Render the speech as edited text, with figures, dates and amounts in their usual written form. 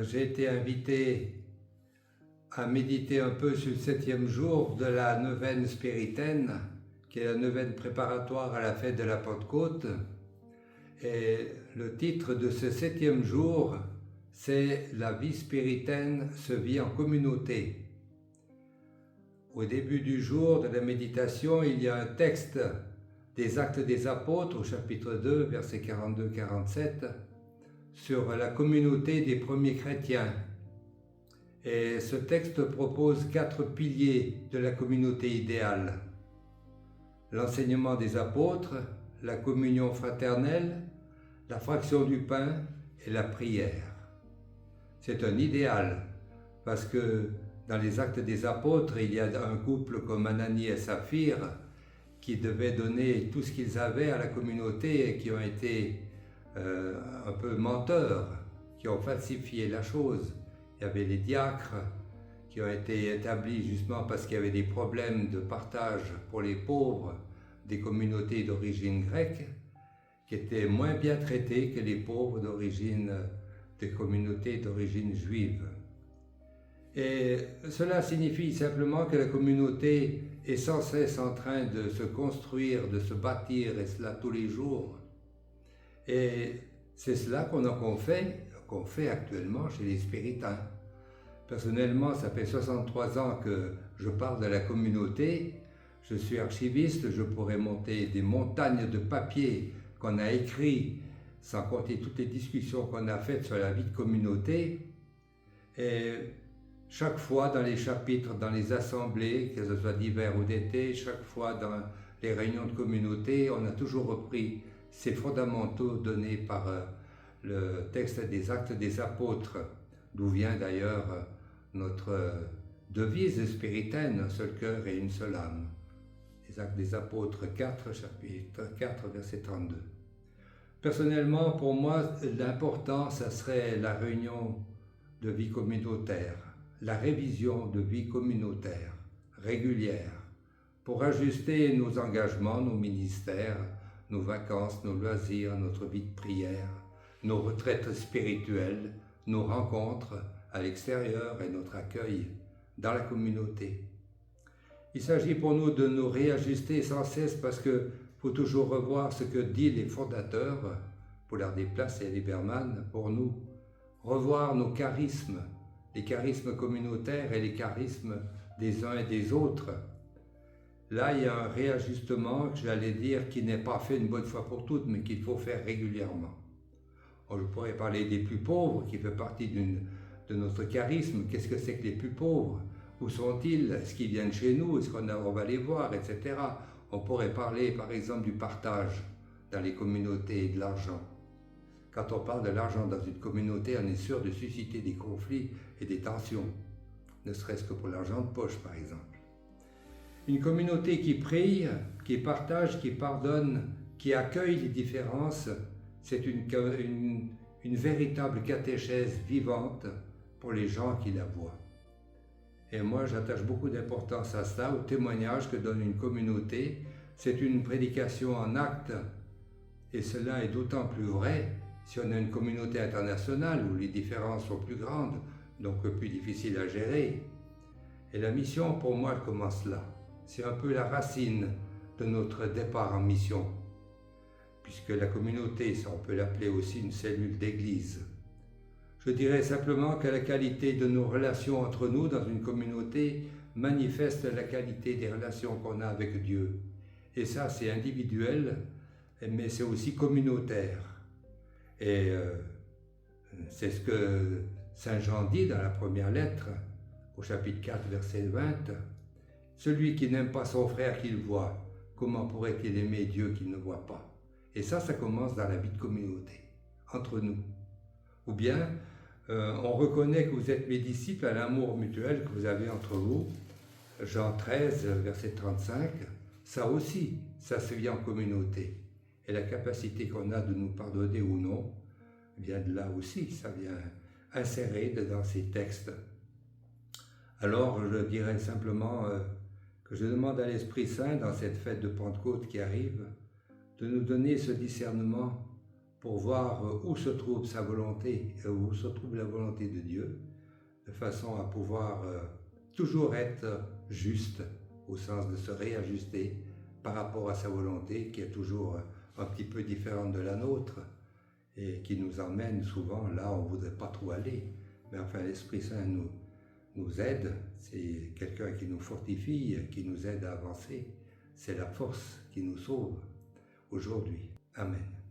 j'ai été invité à méditer un peu sur le 7e jour de la neuvaine spiritaine, qui est la neuvaine préparatoire à la fête de la Pentecôte. Et le titre de ce 7e jour, c'est « La vie spiritaine se vit en communauté ». Au début du jour de la méditation, il y a un texte des Actes des Apôtres, au chapitre 2, versets 42-47, sur la communauté des premiers chrétiens. Et ce texte propose 4 piliers de la communauté idéale. L'enseignement des apôtres, la communion fraternelle, la fraction du pain et la prière. C'est un idéal, parce que dans les Actes des Apôtres, il y a un couple comme Ananie et Saphir qui devaient donner tout ce qu'ils avaient à la communauté et qui ont été un peu menteurs, qui ont falsifié la chose. Il y avait les diacres qui ont été établis justement parce qu'il y avait des problèmes de partage pour les pauvres des communautés d'origine grecque qui étaient moins bien traités que les pauvres des communautés d'origine juive. Et cela signifie simplement que la communauté est sans cesse en train de se construire, de se bâtir, et cela tous les jours. Et c'est cela qu'on fait actuellement chez les Spiritains. Personnellement, ça fait 63 ans que je parle de la communauté. Je suis archiviste, je pourrais monter des montagnes de papiers qu'on a écrits, sans compter toutes les discussions qu'on a faites sur la vie de communauté. Et chaque fois dans les chapitres, dans les assemblées, que ce soit d'hiver ou d'été, chaque fois dans les réunions de communauté, on a toujours repris ces fondamentaux donnés par le texte des Actes des Apôtres, d'où vient d'ailleurs notre devise spiritaine, un seul cœur et une seule âme. Les Actes des Apôtres 4, chapitre 4, verset 32. Personnellement, pour moi, l'important, ça serait la réunion de vie communautaire, la révision de vie communautaire, régulière, pour ajuster nos engagements, nos ministères, nos vacances, nos loisirs, notre vie de prière, nos retraites spirituelles, nos rencontres à l'extérieur et notre accueil dans la communauté. Il s'agit pour nous de nous réajuster sans cesse parce qu'il faut toujours revoir ce que disent les fondateurs, Pollard des Places et Lieberman, pour nous, revoir nos charismes, les charismes communautaires et les charismes des uns et des autres. Là, il y a un réajustement, j'allais dire, qui n'est pas fait une bonne fois pour toutes, mais qu'il faut faire régulièrement. Je pourrais parler des plus pauvres, qui fait partie de notre charisme. Qu'est-ce que c'est que les plus pauvres? Où sont-ils? Est-ce qu'ils viennent chez nous? Est-ce qu'on va les voir, etc. On pourrait parler, par exemple, du partage dans les communautés et de l'argent. Quand on parle de l'argent dans une communauté, on est sûr de susciter des conflits et des tensions, ne serait-ce que pour l'argent de poche, par exemple. Une communauté qui prie, qui partage, qui pardonne, qui accueille les différences, c'est une véritable catéchèse vivante pour les gens qui la voient. Et moi, j'attache beaucoup d'importance à ça, au témoignage que donne une communauté. C'est une prédication en acte, et cela est d'autant plus vrai si on a une communauté internationale où les différences sont plus grandes, donc plus difficiles à gérer. Et la mission, pour moi, elle commence là. C'est un peu la racine de notre départ en mission, puisque la communauté, ça, on peut l'appeler aussi une cellule d'église. Je dirais simplement que la qualité de nos relations entre nous dans une communauté manifeste la qualité des relations qu'on a avec Dieu. Et ça, c'est individuel, mais c'est aussi communautaire. Et c'est ce que Saint Jean dit dans la première lettre, au chapitre 4, verset 20. « Celui qui n'aime pas son frère qu'il voit, comment pourrait-il aimer Dieu qu'il ne voit pas ?» Et ça commence dans la vie de communauté, entre nous. Ou bien, on reconnaît que vous êtes mes disciples à l'amour mutuel que vous avez entre vous. Jean 13, verset 35, ça aussi, ça se vit en communauté. Et la capacité qu'on a de nous pardonner ou non vient de là aussi, ça vient insérer dans ces textes. Alors, je dirais simplement que je demande à l'Esprit Saint, dans cette fête de Pentecôte qui arrive, de nous donner ce discernement pour voir où se trouve sa volonté et où se trouve la volonté de Dieu, de façon à pouvoir toujours être juste, au sens de se réajuster par rapport à sa volonté qui est toujours un petit peu différente de la nôtre et qui nous emmène souvent là où on ne voudrait pas trop aller. Mais enfin, l'Esprit Saint nous aide, c'est quelqu'un qui nous fortifie, qui nous aide à avancer. C'est la force qui nous sauve aujourd'hui. Amen.